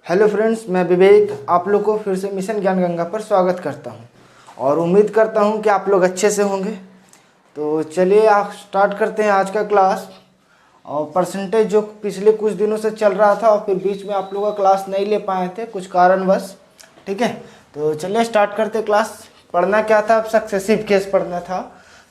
Hello friends, मैं विवेक आप लोग को फिर से मिशन ज्ञान गंगा पर स्वागत करता हूं और उम्मीद करता हूं कि आप लोग अच्छे से होंगे। तो चलिए आप स्टार्ट करते हैं आज का क्लास। और परसेंटेज जो पिछले कुछ दिनों से चल रहा था और फिर बीच में आप लोग का क्लास नहीं ले पाए थे कुछ कारणवश, ठीक है। तो चलिए स्टार्ट करते क्लास। पढ़ना क्या था? अब सक्सेसिव केस पढ़ना था।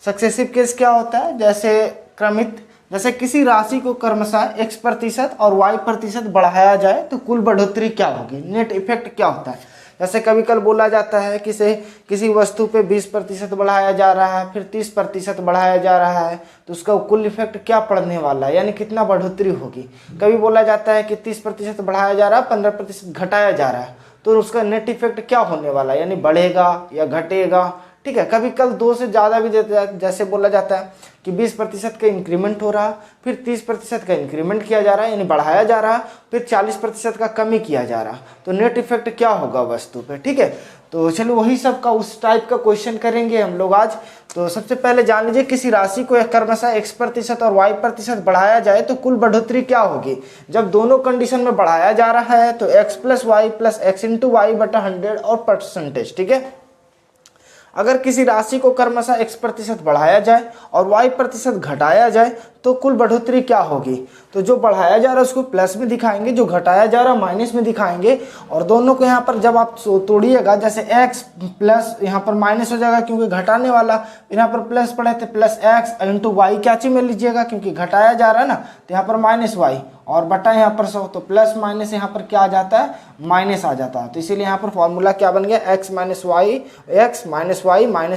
सक्सेसिव केस क्या होता है? जैसे क्रमित, जैसे किसी राशि को क्रमशः x% और y% बढ़ाया जाए तो कुल बढ़ोतरी क्या होगी, नेट इफेक्ट क्या होता है। जैसे कभी कल बोला जाता है कि से किसी वस्तु पे 20% बढ़ाया जा रहा है, फिर 30% बढ़ाया जा रहा है, तो उसका कुल इफेक्ट क्या पड़ने वाला है, यानी कितना बढ़ोतरी होगी। कभी बोला जाता है कि 30% बढ़ाया जा रहा है, 15% घटाया जा रहा है, तो उसका नेट इफेक्ट क्या होने वाला है, यानी बढ़ेगा या घटेगा, ठीक है। कभी कल 2 से ज़्यादा भी देता है, जैसे बोला जाता है कि 20% का इंक्रीमेंट हो रहा, फिर 30% का इंक्रीमेंट किया जा रहा है यानी बढ़ाया जा रहा, फिर 40% का कमी किया जा रहा, तो नेट इफेक्ट क्या होगा वस्तु पे, ठीक है। तो चलो वही सब का उस टाइप का क्वेश्चन करेंगे हम लोग आज। तो सबसे पहले जान लीजिए, किसी राशि को क्रमशः x% और y% बढ़ाया जाए तो कुल बढ़ोतरी क्या होगी। जब दोनों कंडीशन में बढ़ाया जा रहा है तो x + y + x × y बटा 100 और परसेंटेज, ठीक है। अगर किसी राशि को क्रमशः x% बढ़ाया जाए और y% घटाया जाए तो कुल बढ़ोतरी क्या होगी। तो जो बढ़ाया जा रहा है उसको प्लस में दिखाएंगे, जो घटाया जा रहा है माइनस में दिखाएंगे। और दोनों को यहाँ पर जब आप तोड़िएगा, जैसे x प्लस यहाँ पर माइनस हो जाएगा क्योंकि घटाने वाला, यहाँ पर प्लस पड़े थे +x × y क्या चीज में लीजिएगा क्योंकि घटाया जा रहा है ना, तो यहाँ पर -y और बटा यहाँ पर 100, तो प्लस माइनस यहाँ पर क्या आ जाता है, माइनस आ जाता है। तो इसीलिए यहाँ पर फॉर्मूला क्या बन गया, x - y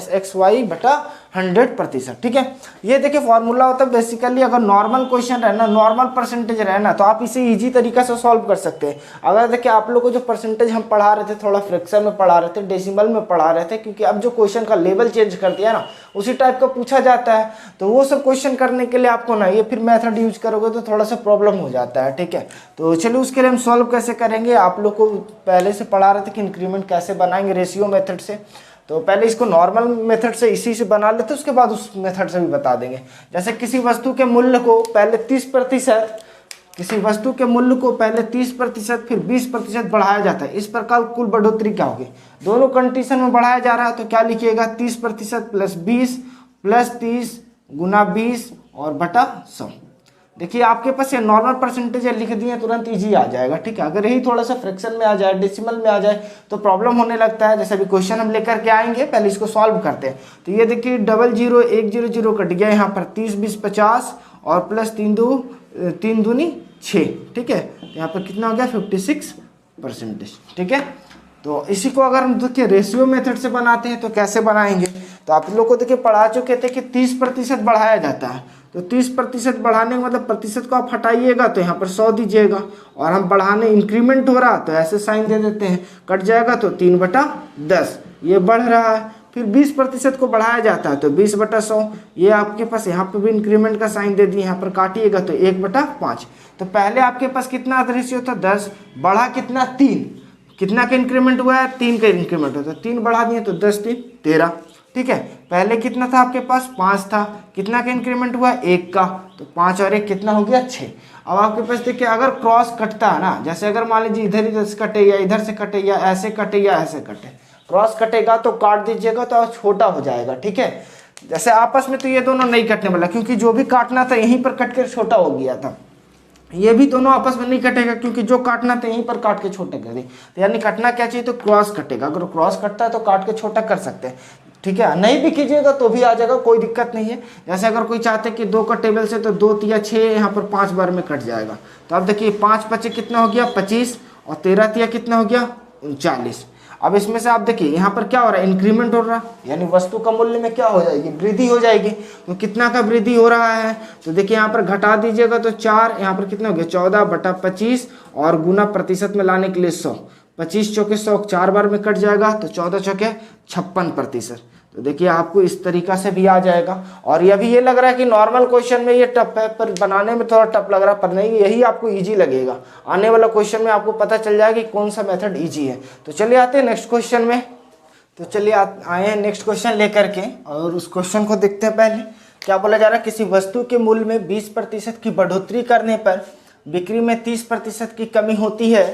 - xy बटा 100%, ठीक है। ये देखिए फॉर्मूला होता है बेसिकली, अगर नॉर्मल क्वेश्चन रहना, नॉर्मल परसेंटेज रहना, तो आप इसे इजी तरीका से सॉल्व कर सकते हैं। अगर देखिए आप लोग को जो परसेंटेज हम पढ़ा रहे थे, थोड़ा फ्रैक्शन में पढ़ा रहे थे, डेसिमल में पढ़ा रहे थे, क्योंकि अब जो क्वेश्चन का लेवल चेंज कर दिया ना, उसी टाइप का पूछा जाता है। तो वो सब क्वेश्चन करने के लिए आपको ना ये फिर मेथड यूज करोगे तो थोड़ा सा प्रॉब्लम हो जाता है, ठीक है। तो चलिए उसके लिए हम सॉल्व कैसे करेंगे, आप लोग को पहले से पढ़ा रहे थे कि इंक्रीमेंट कैसे बनाएंगे रेशियो मेथड से। तो पहले इसको नॉर्मल मेथड से इसी से बना लेते, उसके बाद उस मेथड से भी बता देंगे। जैसे किसी वस्तु के मूल्य को पहले 30%, किसी वस्तु के मूल्य को पहले 30% फिर 20% बढ़ाया जाता है, इस प्रकार कुल बढ़ोतरी क्या होगी। दोनों कंडीशन में बढ़ाया जा रहा है तो क्या लिखिएगा, 30% + 20 + 30 × 20 और बटा 100। देखिए आपके पास ये नॉर्मल परसेंटेज लिख दिए, तुरंत इजी आ जाएगा, ठीक है। अगर यही थोड़ा सा फ्रैक्शन में आ जाए, डेसिमल में आ जाए तो प्रॉब्लम होने लगता है। जैसे अभी क्वेश्चन हम लेकर के आएंगे, पहले इसको सॉल्व करते हैं। तो ये देखिए 00 100 कट गया, यहाँ पर 30 20 50 और प्लस 3 दूनी 6, ठीक है। यहाँ पर कितना हो गया, 56%, ठीक है। तो इसी को अगर हम देखिए रेशियो मेथड से बनाते हैं तो कैसे बनाएंगे, तो आप लोग को देखिए पढ़ा चुके थे कि 30% बढ़ाया जाता है। तो 30% बढ़ाने का मतलब प्रतिशत को आप हटाइएगा तो यहाँ पर 100 दीजिएगा, और हम बढ़ाने इंक्रीमेंट हो रहा तो ऐसे साइन दे देते हैं, कट जाएगा तो 3/10 ये बढ़ रहा है। फिर 20% को बढ़ाया जाता है तो 20/100, ये आपके पास यहाँ पे भी इंक्रीमेंट का साइन दे दिए, यहाँ पर काटिएगा तो 1/5। तो पहले आपके पास कितना रेशियो था, 10, बढ़ा कितना, 3, कितना का इंक्रीमेंट हुआ है, 3 का इंक्रीमेंट हुआ, तो 3 बढ़ा दिए तो 10 3 13, ठीक है। पहले कितना था आपके पास, 5 था, कितना का इंक्रीमेंट हुआ, 1 का, तो 5 और 1 कितना हो गया, 6। अब आपके पास देखिए अगर क्रॉस कटता है ना, जैसे अगर मान लीजिए इधर से कटे या इधर से कटे या ऐसे कटे या ऐसे कटे, क्रॉस कटेगा तो काट दीजिएगा तो छोटा हो जाएगा, ठीक है। जैसे आपस में तो ये दोनों नहीं कटने वाला, क्योंकि जो भी काटना था यहीं पर कट कर छोटा हो गया था। ये भी दोनों आपस में नहीं कटेगा क्योंकि जो काटना था यहीं पर काट के छोटे कर दी। तो यानी कटना क्या चाहिए, तो क्रॉस कटेगा। अगर क्रॉस कटता है तो काट के छोटा कर सकते हैं, ठीक है। नहीं भी कीजिएगा तो भी आ जाएगा, कोई दिक्कत नहीं है। जैसे अगर कोई चाहते कि 2 का टेबल से तो 2 तिया 6, यहाँ पर 5 बार में कट जाएगा। तो अब देखिए 5 × 5 कितना हो गया, 25, और 13 तिया कितना हो गया, 39। अब इसमें से आप देखिए यहाँ पर क्या हो रहा है, इंक्रीमेंट हो रहा है, यानी वस्तु का मूल्य में क्या हो जाएगी, वृद्धि हो जाएगी। तो कितना का वृद्धि हो रहा है, तो देखिए यहाँ पर घटा दीजिएगा तो 4, यहाँ पर कितना हो गया, 14/25 और गुना प्रतिशत में लाने के लिए 100, 25 चौके 100 4 बार में कट जाएगा तो 14 चौके 56%। तो देखिए आपको इस तरीका से भी आ जाएगा। और ये भी ये लग रहा है कि नॉर्मल क्वेश्चन में ये टफ है, पर बनाने में थोड़ा टफ लग रहा है, पर नहीं, यही आपको इजी लगेगा। आने वाला क्वेश्चन में आपको पता चल जाएगा कि कौन सा मेथड इजी है। तो चलिए आते हैं नेक्स्ट क्वेश्चन में। तो चलिए आए हैं नेक्स्ट क्वेश्चन लेकर के, और उस क्वेश्चन को देखते हैं। पहले क्या बोला जा रहा है, किसी वस्तु के मूल्य में 20% की बढ़ोतरी करने पर बिक्री में 30% की कमी होती है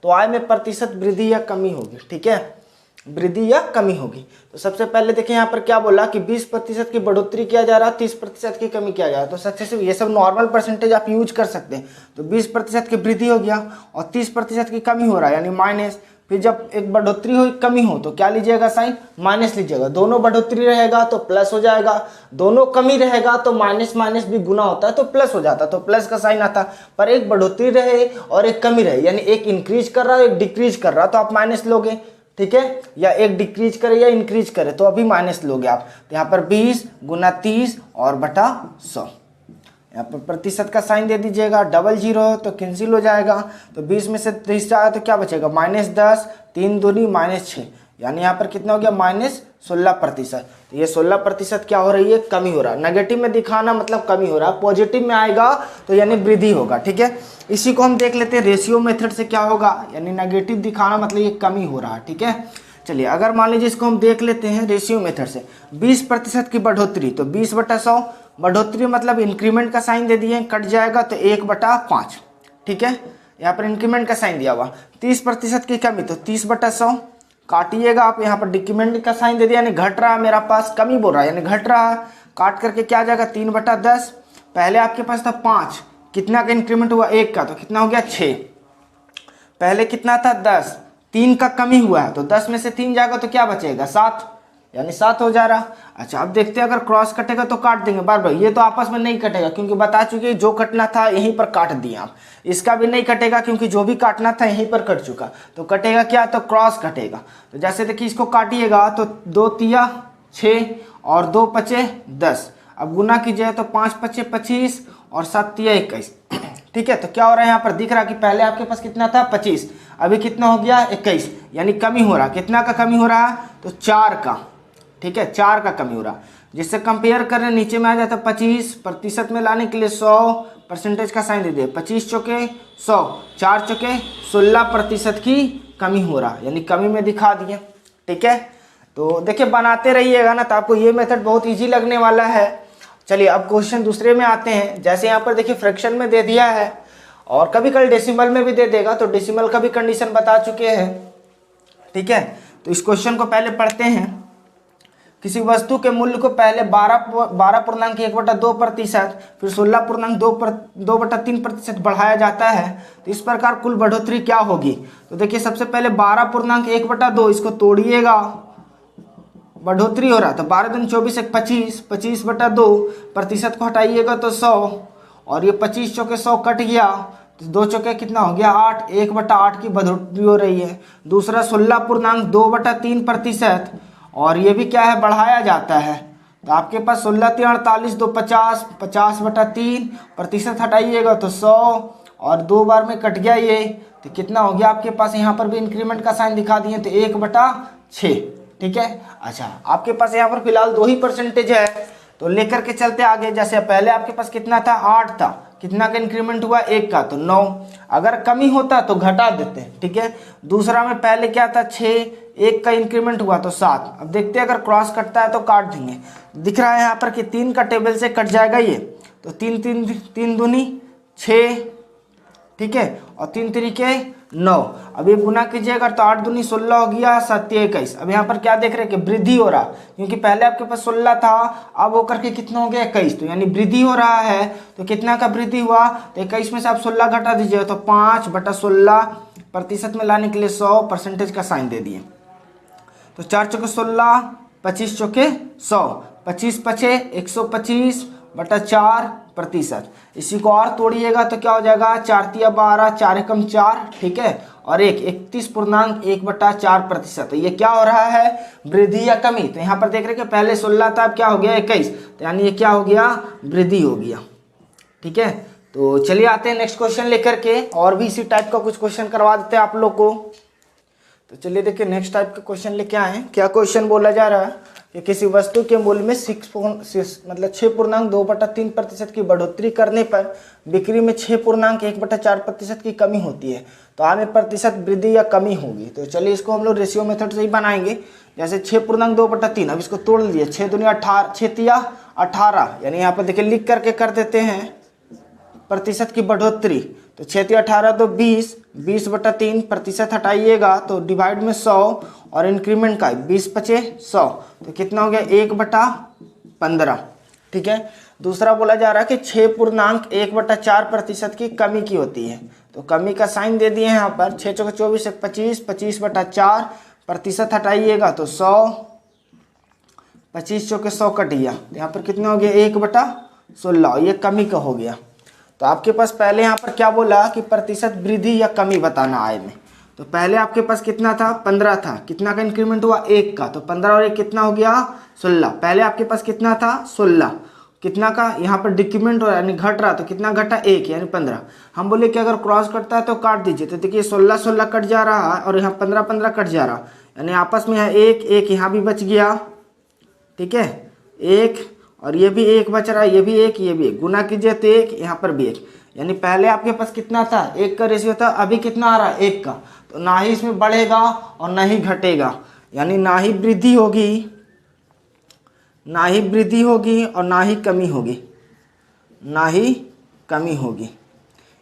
तो आय में प्रतिशत वृद्धि या कमी होगी। ठीक है, वृद्धि या कमी होगी। तो सबसे पहले देखिए यहाँ पर क्या बोला कि 20% की बढ़ोतरी किया जा रहा है, 30% की कमी किया जा रहा है। तो सबसे से ये सब नॉर्मल परसेंटेज आप यूज कर सकते हैं। तो 20% की वृद्धि हो गया और 30% की कमी हो रहा है यानी माइनस। फिर जब एक बढ़ोतरी हो एक कमी हो तो क्या लीजिएगा साइन, माइनस लीजिएगा। दोनों बढ़ोतरी रहेगा तो प्लस हो जाएगा, दोनों कमी रहेगा तो माइनस माइनस भी गुना होता है तो प्लस हो जाता, तो प्लस का साइन आता। पर एक बढ़ोतरी रहे और एक कमी रहे यानी एक इंक्रीज कर रहा है एक डिक्रीज कर रहा है तो आप माइनस लोगे। ठीक है, या एक डिक्रीज करे या इंक्रीज करे तो अभी माइनस लोगे आप। तो यहाँ पर 20 गुना 30 और बटा 100, यहाँ पर प्रतिशत का साइन दे दीजिएगा। डबल जीरो तो कैंसिल हो जाएगा। तो 20 में से 30 जाएगा तो क्या बचेगा, -10, 3 दूनी -6, यानी यहाँ पर कितना हो गया, -16%। तो ये 16% क्या हो रही है, कमी हो रहा है। नेगेटिव में दिखाना मतलब कमी हो रहा है, पॉजिटिव में आएगा तो यानी वृद्धि होगा। ठीक है, इसी को हम देख लेते हैं रेशियो मेथड से क्या होगा, यानी नेगेटिव दिखाना मतलब ये कमी हो रहा है। ठीक है, चलिए अगर मान लीजिए इसको हम देख लेते हैं रेशियो मेथड से। 20% की बढ़ोतरी तो 20/100, बढ़ोतरी मतलब इंक्रीमेंट का साइन दे दिए, कट जाएगा तो 1/5। ठीक है, यहाँ पर इंक्रीमेंट का साइन दिया हुआ। 30% की कमी तो 30/100, काटिएगा आप, यहाँ पर डिक्रीमेंट का साइन दे दिया यानी घट रहा है, मेरा पास कमी बोल रहा है यानी घट रहा है। काट करके क्या आ जाएगा, 3/10। पहले आपके पास था 5, कितना का इंक्रीमेंट हुआ, 1 का, तो कितना हो गया 6। पहले कितना था 10, 3 का कमी हुआ है तो 10 में से 3 जाएगा तो क्या बचेगा 7, यानी 7 हो जा रहा। अच्छा अब देखते हैं अगर क्रॉस कटेगा तो काट देंगे बार बार, ये तो आपस में नहीं कटेगा क्योंकि बता चुके जो कटना था यहीं पर काट दिया आप। इसका भी नहीं कटेगा क्योंकि जो भी काटना था यहीं पर कट चुका, तो कटेगा क्या, तो क्रॉस कटेगा। तो जैसे देखिए इसको काटिएगा तो 2 तिया 6 और 2 पचे 10, अब गुना कीजिए तो 5 पचे 25 और 7 तिया 21। ठीक है, तो क्या हो रहा है यहाँ पर दिख रहा है कि पहले आपके पास कितना था 25, अभी कितना हो गया 21, यानी कमी हो रहा। कितना का कमी हो रहा है, तो 4 का। ठीक है, 4 का कमी हो रहा, जिससे कंपेयर कर रहे नीचे में आ जाता 25% में लाने के लिए 100% का साइन दे दिए। 25 चौके 100, 4 चौके 16% की कमी हो रहा, यानी कमी में दिखा दिए। ठीक है, तो देखिए बनाते रहिएगा ना तो आपको ये मेथड बहुत ईजी लगने वाला है। चलिए अब क्वेश्चन दूसरे में आते हैं। जैसे यहाँ पर देखिए फ्रैक्शन में दे दिया है और कभी कभी डेसिमल में भी दे देगा, तो डेसिमल का भी कंडीशन बता चुके हैं। ठीक है, तो इस क्वेश्चन को पहले पढ़ते हैं। किसी वस्तु के मूल्य को पहले 12.1/2%, फिर 16.2/3% बढ़ाया जाता है, तो इस प्रकार कुल बढ़ोतरी क्या होगी। तो देखिए सबसे पहले 12.1/2 इसको तोड़िएगा, बढ़ोतरी हो रहा था 12 दूनी 24 1 25, 25/2 प्रतिशत को हटाइएगा तो 100 और ये 25 चौके 100 कट गया तो 2 चौके कितना हो गया 8, 1/8 की बढ़ोतरी हो रही है। दूसरा 16.2/3% और ये भी क्या है, बढ़ाया जाता है, तो आपके पास 16×3 = 48, 2 50, 50/3 प्रतिशत हटाइएगा तो 100 और 2 बार में कट गया ये, तो कितना हो गया आपके पास, यहाँ पर भी इंक्रीमेंट का साइन दिखा दिए तो 1/6। ठीक है, अच्छा आपके पास यहाँ पर फिलहाल 2 ही परसेंटेज है तो लेकर के चलते आगे। जैसे पहले आपके पास कितना था 8 था, कितना का इंक्रीमेंट हुआ 1 का, तो 9। अगर कमी होता तो घटा देते हैं। ठीक है, दूसरा में पहले क्या था 6, 1 का इंक्रीमेंट हुआ तो 7। अब देखते हैं अगर क्रॉस कटता है तो काट देंगे। दिख रहा है यहाँ पर कि 3 का टेबल से कट जाएगा ये, तो 3 दूनी 6, ठीक है, और 3 तरीके 9। अब ये गुना कीजिएगा तो 8 दूनी 16 हो गया, 7 21। अब यहाँ पर क्या देख रहे हैं कि वृद्धि हो रहा, क्योंकि पहले आपके पास 16 था, अब वो करके कितना हो गया 21, तो यानी वृद्धि हो रहा है। तो कितना का वृद्धि हुआ, तो 21 में से आप 16 घटा दीजिएगा तो 5/16 प्रतिशत में लाने के लिए 100% का साइन दे दिए। तो 4 चौके 16, 25 चौके 100, 25 पचे 125/4%। इसी को और तोड़िएगा तो क्या हो जाएगा, 4 तिया 12, 4 एकम 4, ठीक है, और 31.1/4%। तो ये क्या हो रहा है, वृद्धि या कमी। तो यहाँ पर देख रहे हैं कि पहले 16 था, अब क्या हो गया 21, तो यानी ये क्या हो गया, वृद्धि हो गया। ठीक है, तो चलिए आते हैं नेक्स्ट क्वेश्चन लेकर के, और भी इसी टाइप का कुछ क्वेश्चन करवा देते हैं आप लोग को। तो चलिए देखिए नेक्स्ट टाइप का क्वेश्चन लेके आए हैं। क्या क्वेश्चन बोला जा रहा है कि किसी वस्तु के मूल्य में 6.2/3% की बढ़ोतरी करने पर बिक्री में 6.1/4% की कमी होती है, तो आय में प्रतिशत वृद्धि या कमी होगी। तो चलिए इसको हम लोग रेशियो मेथड से ही बनाएंगे। जैसे 6.2/3, अब इसको तोड़ लीजिए, 6 दूनी 18, 6 तिया 18, यानी यहाँ पर देखिए लिख करके कर देते हैं प्रतिशत की बढ़ोतरी। तो 6×18 तो 20, 20/3 प्रतिशत हटाइएगा तो डिवाइड में 100 और इंक्रीमेंट का 20×5 = 100, तो कितना हो गया 1/15। ठीक है। दूसरा बोला जा रहा है कि 6.1/4% की कमी की होती है, तो कमी का साइन दे दिए हैं यहाँ पर। 6×4 = 25, 25/4 प्रतिशत हटाइएगा तो 100, 25×100 कट गया, तो यहाँ पर कितना हो गया 1/16, ये कमी का हो गया। तो आपके पास पहले यहाँ पर क्या बोला कि प्रतिशत वृद्धि या कमी बताना आय में। तो पहले आपके पास कितना था 15 था, कितना का इंक्रीमेंट हुआ 1 का, तो 15 और 1 कितना हो गया 16। पहले आपके पास कितना था 16, कितना का यहाँ पर डिक्रीमेंट हो रहा है यानी घट रहा, तो कितना घटा 1 यानी 15। हम बोले कि अगर क्रॉस कटता है तो काट दीजिए, तो देखिए 16 कट जा रहा है और यहाँ 15 कट जा रहा, यानी आपस में यहाँ 1 यहाँ भी बच गया। ठीक है, 1 और ये भी 1 बच रहा है, ये भी 1 ये भी 1, गुना कीजिए तो 1 यहाँ पर भी 1, यानी पहले आपके पास कितना था 1 का रेशियो था, अभी कितना आ रहा है 1 का, तो ना ही इसमें बढ़ेगा और ना ही घटेगा, यानी ना ही वृद्धि होगी, ना ही वृद्धि होगी और ना ही कमी होगी, ना ही कमी होगी,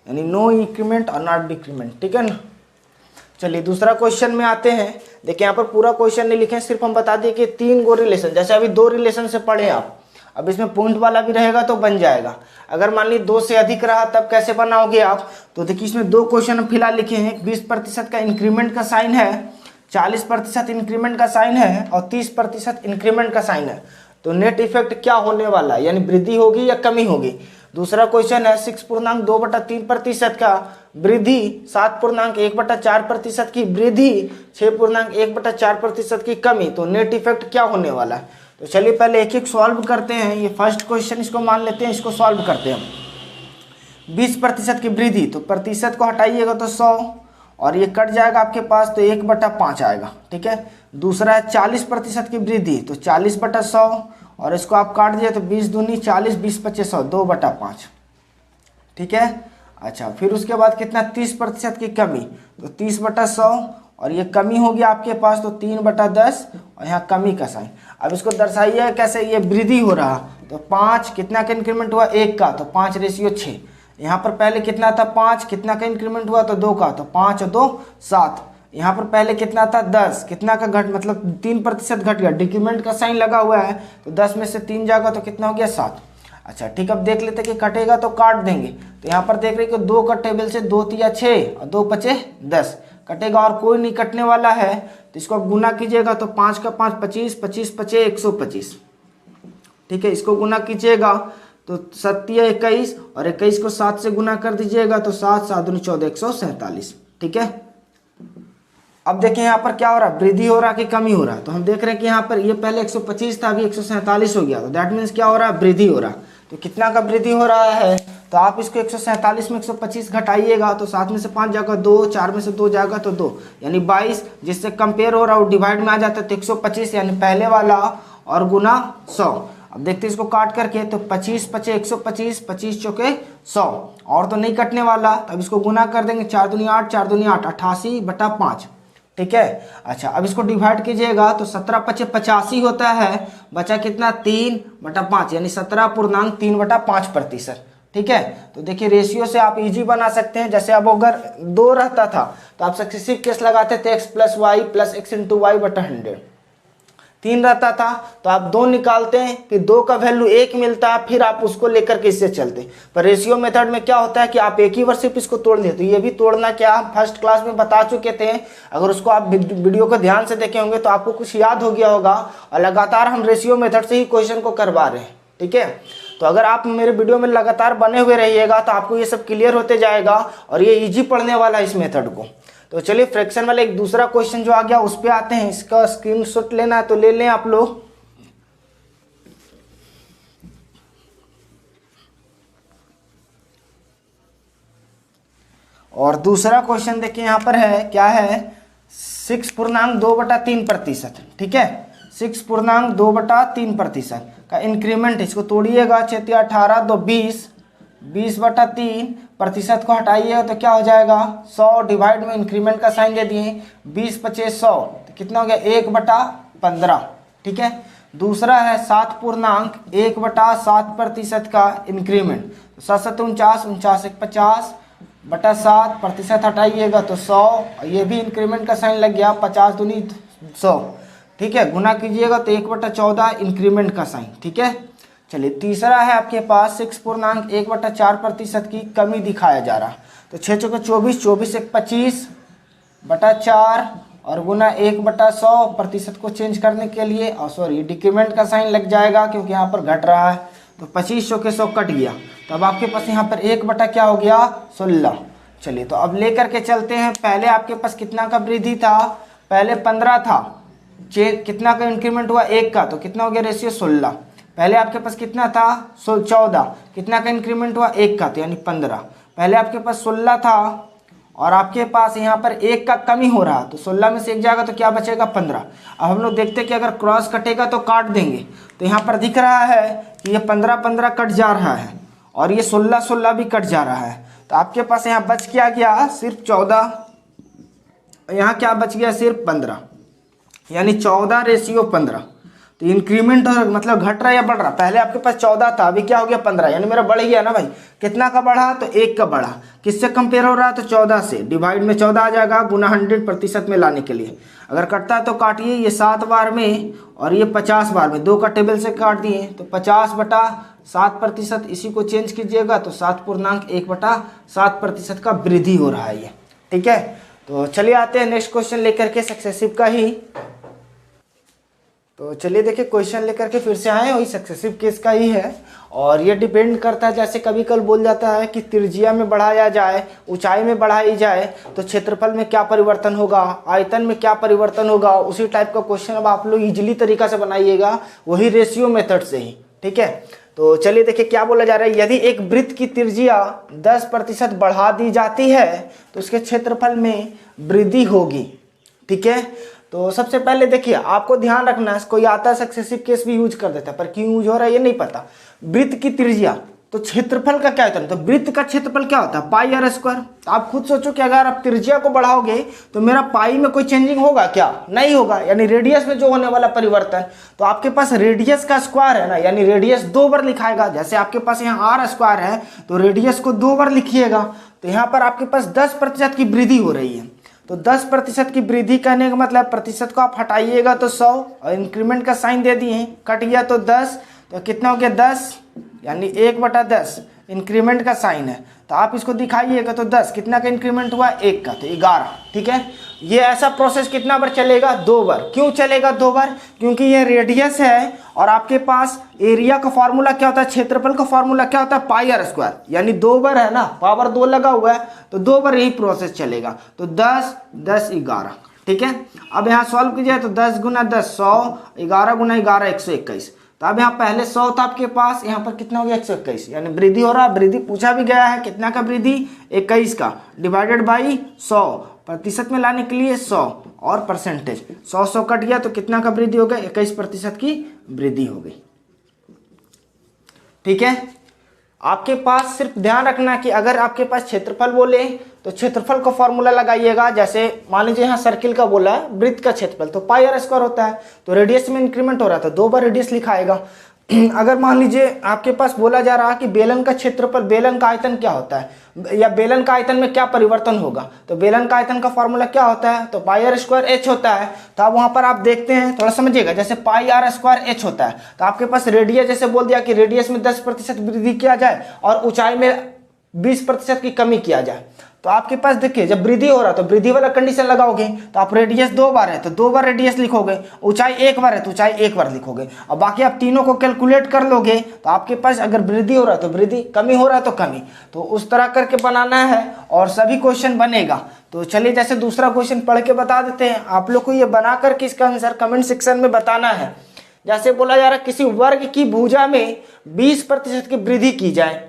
यानी नो इंक्रीमेंट और नॉट डिक्रीमेंट। ठीक है ना। चलिए दूसरा क्वेश्चन में आते हैं। देखिए यहाँ पर पूरा क्वेश्चन नहीं लिखे, सिर्फ हम बता दिए कि 3 गो रिलेशन, जैसे अभी 2 रिलेशन से पढ़े आप, अब इसमें पॉइंट वाला भी रहेगा तो बन जाएगा। अगर मान ली 2 से अधिक रहा तब कैसे बनाओगे आप, तो देखिए इसमें 2 क्वेश्चन फिलहाल लिखे हैं। 20% का इंक्रीमेंट का साइन है, 40% इंक्रीमेंट का साइन है और 30% इंक्रीमेंट का साइन है, तो नेट इफेक्ट क्या होने वाला है, यानी वृद्धि होगी या कमी होगी। दूसरा क्वेश्चन है 6.2/3% का वृद्धि, 7.1/4% की वृद्धि, 6.1/4% की कमी, तो नेट इफेक्ट क्या होने वाला है। तो चलिए पहले एक एक सॉल्व करते हैं। ये फर्स्ट क्वेश्चन इसको मान लेते हैं, इसको सॉल्व करते हैं हम। 20% की वृद्धि, तो प्रतिशत को हटाइएगा तो 100 और ये कट जाएगा आपके पास तो 1/5 आएगा। ठीक है। दूसरा है 40% की वृद्धि, तो 40/100 और इसको आप काट दिए तो 20 दूनी 40, 20×5 = 2/5। ठीक है। अच्छा, फिर उसके बाद कितना 30% की कमी, तो 30/100 और ये कमी होगी आपके पास तो 3/10 और यहाँ कमी का साइन। अब इसको दर्शाइए कैसे, ये वृद्धि हो रहा तो 5 कितना का इंक्रीमेंट हुआ 1 का, तो 5:6। यहाँ पर पहले कितना था 5, कितना का इंक्रीमेंट हुआ तो 2 का, तो 5 और 2 7। यहाँ पर पहले कितना था 10, कितना का घट मतलब 3% घट गया, डिक्रीमेंट का साइन लगा हुआ है, तो 10 में से 3 जाएगा तो कितना हो गया 7। अच्छा ठीक, अब देख लेते कि कटेगा तो काट देंगे। तो यहाँ पर देख रहे कि 2 का टेबल से 2 × 6 और 2×5 = 10 कटेगा और कोई नहीं कटने वाला है, तो इसको गुना कीजिएगा तो 5 का 5 25, 25×5 = 125। ठीक है, इसको गुना कीजिएगा तो 7 × 21 और 21 को 7 से गुना कर दीजिएगा तो 7 7 दूनी 14 147। ठीक है। अब देखें यहाँ पर क्या हो रहा है, वृद्धि हो रहा है कि कमी हो रहा है। तो हम देख रहे हैं कि यहाँ पर ये पहले 125 था, अभी 147 हो गया, तो दैट मीन्स क्या हो रहा है, वृद्धि हो रहा है। तो कितना का वृद्धि हो रहा है, तो आप इसको 147 में 125 घटाइएगा तो 7 में से 5 जाएगा 2, 4 में से 2 जाएगा तो 2, यानी 22, जिससे कंपेयर हो रहा है वो डिवाइड में आ जाता है तो 125, यानी पहले वाला और गुना 100। अब देखते हैं इसको काट करके, तो 25×5 = 125, 25×4 = 100 और तो नहीं कटने वाला, तब इसको गुना कर देंगे 4 दूनी 8, 4 दूनी 8 88/5। ठीक है। अच्छा, अब इसको डिवाइड कीजिएगा तो 17×5 = 85 होता है, बचा कितना 3/5, यानी 17.3/5%। ठीक है। तो देखिए रेशियो से आप इजी बना सकते हैं। जैसे अब अगर 2 रहता था तो आप सक्सेसिव केस लगाते थे x + y + x × y/100। 3 रहता था तो आप 2 निकालते हैं, फिर 2 का वैल्यू 1 मिलता है, फिर आप उसको लेकर के इससे चलते। पर रेशियो मेथड में क्या होता है कि आप एक ही बार सिर्फ इसको तोड़ देते, तो ये भी तोड़ना क्या हम फर्स्ट क्लास में बता चुके थे। अगर उसको आप वीडियो को ध्यान से देखे होंगे तो आपको कुछ याद हो गया होगा, और लगातार हम रेशियो मेथड से ही क्वेश्चन को करवा रहे हैं। ठीक है। तो अगर आप मेरे वीडियो में लगातार बने हुए रहिएगा तो आपको ये सब क्लियर होते जाएगा और ये इजी पढ़ने वाला है इस मेथड को। तो चलिए फ्रैक्शन वाला एक दूसरा क्वेश्चन जो आ गया उस पे आते हैं। इसका स्क्रीनशॉट लेना है तो ले लें आप लोग। और दूसरा क्वेश्चन देखिए यहाँ पर है, क्या है 6.2/3%। ठीक है, 6.2/3% का इंक्रीमेंट, इसको तोड़िएगा 6 × 18 तो 20, 20/3 प्रतिशत को हटाइएगा तो क्या हो जाएगा 100, डिवाइड में इंक्रीमेंट का साइन दे दिए 20×5 = 100, तो कितना हो गया 1/15। ठीक है। दूसरा है 7.1/7% का इंक्रीमेंट, 7 × 7 = 49, 49 × 1 = 50, बटा 7, प्रतिशत हटाइएगा तो 100, ये भी इंक्रीमेंट का साइन लग गया, 50 दूनी 100, ठीक है। गुना कीजिएगा तो 1/14 इंक्रीमेंट का साइन, ठीक है। चलिए तीसरा है आपके पास 6.1/4% की कमी दिखाया जा रहा। तो 6 चौके 24, 24 एक 25 बटा 4 और गुना 1/100, प्रतिशत को चेंज करने के लिए, और सॉरी डिक्रीमेंट का साइन लग जाएगा क्योंकि यहाँ पर घट रहा है। तो 25 चौके 100 कट गया, तो अब आपके पास यहाँ पर 1 बटा क्या हो गया 16। चलिए तो अब लेकर के चलते हैं। पहले आपके पास कितना का वृद्धि था, पहले 15 था, कितना का इंक्रीमेंट हुआ 1 का, तो कितना हो गया रेशियो 16। पहले आपके पास कितना था 14, कितना का इंक्रीमेंट हुआ 1 का, तो यानी 15। पहले आपके पास 16 था और आपके पास यहाँ पर 1 का कमी हो रहा, तो 16 में से 1 जाएगा तो क्या बचेगा 15। अब हम लोग देखते हैं कि अगर क्रॉस कटेगा तो काट देंगे, तो यहाँ पर दिख रहा है कि ये 15 कट जा रहा है और ये 16 भी कट जा रहा है। तो आपके पास यहाँ बच क्या गया सिर्फ 14, यहाँ क्या बच गया सिर्फ 15, यानी 14:15। तो इंक्रीमेंट और मतलब घट रहा या बढ़ रहा, पहले आपके पास 14 था, अभी क्या हो गया 15, यानी मेरा बढ़ गया ना भाई। कितना का बढ़ा तो 1 का बढ़ा, किससे कंपेयर हो रहा है तो 14 से, डिवाइड में 14 आ जाएगा, गुना 100% में लाने के लिए। अगर कटता है तो काटिए, ये 7 बार में और ये 50 बार में, 2 का टेबल से काट दिए तो 50/7%, इसी को चेंज कीजिएगा तो 7.1/7% का वृद्धि हो रहा है ये, ठीक है। तो चलिए आते हैं नेक्स्ट क्वेश्चन लेकर के सक्सेसिव का ही। तो चलिए देखिए क्वेश्चन लेकर के फिर से आए, वही सक्सेसिव केस का ही है और ये डिपेंड करता है, जैसे कभी कल बोल जाता है कि त्रिज्या में बढ़ाया जाए, ऊंचाई में बढ़ाई जाए तो क्षेत्रफल में क्या परिवर्तन होगा, आयतन में क्या परिवर्तन होगा, उसी टाइप का क्वेश्चन अब आप लोग इजीली तरीका से बनाइएगा, वही रेशियो मेथड से ही, ठीक है। तो चलिए देखिए क्या बोला जा रहा है, यदि एक वृत्त की त्रिज्या 10% बढ़ा दी जाती है तो उसके क्षेत्रफल में वृद्धि होगी, ठीक है। तो सबसे पहले देखिए आपको ध्यान रखना है, कोई आता है सक्सेसिव केस भी यूज कर देता है, पर क्यों यूज हो रहा है ये नहीं पता। वृत्त की त्रिज्या तो क्षेत्रफल का क्या होता है, तो वृत्त का क्षेत्रफल क्या होता है पाई आर स्क्वायर। तो आप खुद सोचो कि अगर आप त्रिज्या को बढ़ाओगे तो मेरा पाई में कोई चेंजिंग होगा क्या, नहीं होगा, यानी रेडियस में जो होने वाला परिवर्तन। तो आपके पास रेडियस का स्क्वायर है ना, यानी रेडियस 2 बार लिखाएगा, जैसे आपके पास यहाँ आर स्क्वायर है तो रेडियस को 2 बार लिखिएगा। तो यहाँ पर आपके पास 10% की वृद्धि हो रही है, तो 10% की वृद्धि करने का मतलब प्रतिशत को आप हटाइएगा तो 100 और इंक्रीमेंट का साइन दे दिए, कट गया तो 10, तो कितना हो गया 10, यानी 1/10 इंक्रीमेंट का साइन है। तो आप इसको दिखाइएगा तो 10 कितना का इंक्रीमेंट हुआ 1 का, तो 11, ठीक है। ये ऐसा प्रोसेस कितना बार चलेगा 2 बार। क्यों चलेगा 2 बार, क्योंकि ये रेडियस है और आपके पास एरिया का फॉर्मूला क्या होता है, क्षेत्रफल का फॉर्मूला क्या होता है पाई आर स्क्वायर, यानी 2 बार है ना, पावर 2 लगा हुआ है तो 2 बार यही प्रोसेस चलेगा। तो 10, 10, 11, ठीक है। अब यहाँ सॉल्व कीजिए तो 10 गुना 10 100, 11 गुना 11 121। तो अब यहाँ पहले 100 था आपके पास, यहाँ पर कितना हो गया 121, यानी वृद्धि हो रहा है। वृद्धि पूछा भी गया है कितना का वृद्धि 21 का, डिवाइडेड बाई 100, प्रतिशत में लाने के लिए 100 और परसेंटेज 100 कट गया तो कितना का वृद्धि हो गया 21% की वृद्धि हो गई, ठीक है। आपके पास सिर्फ ध्यान रखना कि अगर आपके पास क्षेत्रफल बोले तो क्षेत्रफल का फॉर्मूला लगाइएगा। जैसे मान लीजिए यहाँ सर्किल का बोला है, वृत्त का क्षेत्रफल तो पाई आर स्क्वायर होता है, तो रेडियस में इंक्रीमेंट हो रहा था 2 बार रेडियस लिखाएगा। अगर मान लीजिए आपके पास बोला जा रहा है कि बेलन का क्षेत्रफल, बेलन का आयतन क्या होता है या बेलन का आयतन में क्या परिवर्तन होगा, तो बेलन का आयतन का फॉर्मूला क्या होता है, तो पाई आर स्क्वायर एच होता है। तो अब वहां पर आप देखते हैं, थोड़ा समझिएगा, जैसे पाई आर स्क्वायर एच होता है तो आपके पास रेडियस, जैसे बोल दिया कि रेडियस में 10% वृद्धि किया जाए और ऊंचाई में 20% की कमी किया जाए। तो आपके पास देखिए जब वृद्धि हो रहा तो वृद्धि वाला कंडीशन लगाओगे, तो आप रेडियस 2 बार है तो 2 बार रेडियस लिखोगे, ऊंचाई 1 बार है तो ऊंचाई 1 बार लिखोगे, और बाकी आप तीनों को कैलकुलेट कर लोगे। तो आपके पास अगर वृद्धि हो रहा है तो वृद्धि, कमी हो रहा है तो कमी, तो उस तरह करके बनाना है और सभी क्वेश्चन बनेगा। तो चलिए जैसे दूसरा क्वेश्चन पढ़ के बता देते हैं आप लोग को, ये बना करके इसका आंसर कमेंट सेक्शन में बताना है। जैसे बोला जा रहा है किसी वर्ग की भुजा में 20% की वृद्धि की जाए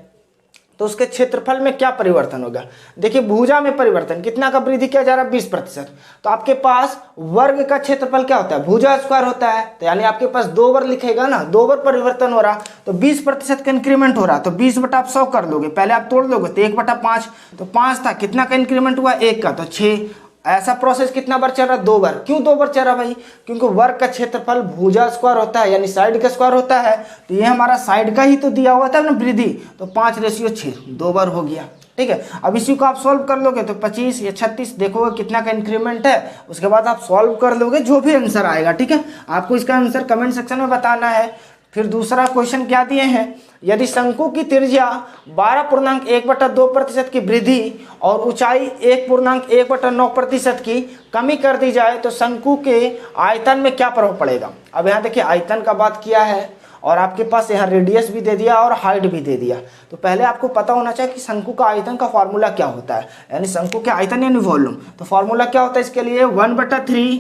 तो उसके क्षेत्रफल में क्या परिवर्तन होगा। देखिए भुजा में परिवर्तन कितना का वृद्धि किया जा रहा है 20%, तो आपके पास वर्ग का क्षेत्रफल क्या होता है भुजा स्क्वायर होता है, तो यानी आपके पास 2 बार लिखेगा ना, 2 बार परिवर्तन हो रहा तो 20% का इंक्रीमेंट हो रहा, तो 20/100 कर दोगे, पहले आप तोड़ दोगे तो 1/5, तो 5 था, कितना का इंक्रीमेंट हुआ 1 का, तो 6। ऐसा प्रोसेस कितना बार चल रहा है 2 बार। क्यों 2 बार चल रहा भाई, क्योंकि वर्ग का क्षेत्रफल भुजा स्क्वायर होता है यानी साइड का स्क्वायर होता है, तो ये हमारा साइड का ही तो दिया हुआ था ना वृद्धि, तो 5/6 2 बार हो गया, ठीक है। अब इसी को आप सॉल्व कर लोगे तो 25 या 36 देखोगे कितना का इंक्रीमेंट है, उसके बाद आप सॉल्व कर लोगे जो भी आंसर आएगा, ठीक है। आपको इसका आंसर कमेंट सेक्शन में बताना है। फिर दूसरा क्वेश्चन क्या दिए हैं, यदि शंकु की त्रिज्या 12.1/2% की वृद्धि और ऊंचाई 1.1/9% की कमी कर दी जाए तो शंकु के आयतन में क्या प्रभाव पड़ेगा। अब यहाँ देखिए आयतन का बात किया है और आपके पास यहाँ रेडियस भी दे दिया और हाइट भी दे दिया। तो पहले आपको पता होना चाहिए कि शंकु का आयतन का फॉर्मूला क्या होता है, यानी शंकु के आयतन यानी वॉल्यूम। तो फॉर्मूला क्या होता है इसके लिए, 1/3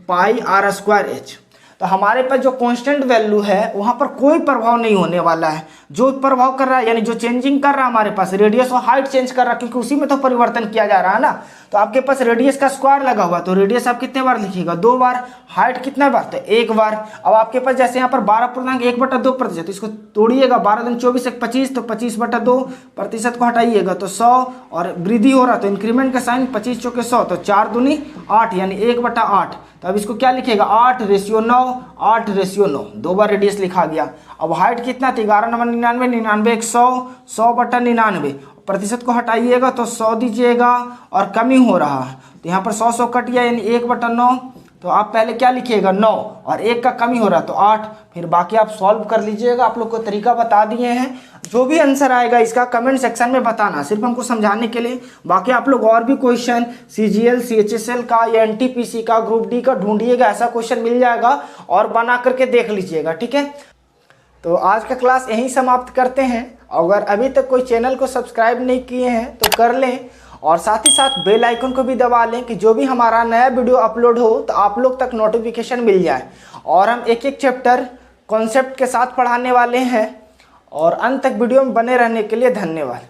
πr²h। तो हमारे पास जो कांस्टेंट वैल्यू है वहां पर कोई प्रभाव नहीं होने वाला है। जो प्रभाव कर रहा है यानी जो चेंजिंग कर रहा है हमारे पास रेडियस और हाइट चेंज कर रहा है, क्योंकि उसी में तो परिवर्तन किया जा रहा है ना। तो आपके पास रेडियस का स्क्वायर लगा हुआ, तो रेडियस आप कितने बार लिखिएगा, 2 बार। हाइट कितना बार, तो 1 बार। अब आपके पास जैसे यहाँ पर 12.1/2%, इसको तोड़िएगा, 12 दूनी 24 1 25, तो 25/2% को हटाइएगा तो 100, और वृद्धि हो रहा तो इंक्रीमेंट का साइन 25 चौके 100, तो 4 दूनी 8 यानी 1/8। तो अब इसको क्या लिखिएगा, 8:9, 8:9, 2 बार रेडियस लिखा गया। अब हाइट कितना थी, 11 9 99, 99 1 100, 100/99, प्रतिशत को हटाइएगा तो 100 दीजिएगा और कमी हो रहा है, तो यहाँ पर 100 कट गया यानी 1/9। तो आप पहले क्या लिखिएगा 9 और 1 का कमी हो रहा तो 8। फिर बाकी आप सॉल्व कर लीजिएगा, आप लोग को तरीका बता दिए हैं। जो भी आंसर आएगा इसका कमेंट सेक्शन में बताना, सिर्फ हमको समझाने के लिए। बाकी आप लोग और भी क्वेश्चन CGL CHSL का या NTPC का ग्रुप D का ढूंढिएगा, ऐसा क्वेश्चन मिल जाएगा और बना करके देख लीजिएगा, ठीक है। तो आज का क्लास यहीं समाप्त करते हैं। अगर अभी तक कोई चैनल को सब्सक्राइब नहीं किए हैं तो कर लें, और साथ ही साथ बेल आइकन को भी दबा लें कि जो भी हमारा नया वीडियो अपलोड हो तो आप लोग तक नोटिफिकेशन मिल जाए। और हम एक एक चैप्टर कॉन्सेप्ट के साथ पढ़ाने वाले हैं, और अंत तक वीडियो में बने रहने के लिए धन्यवाद।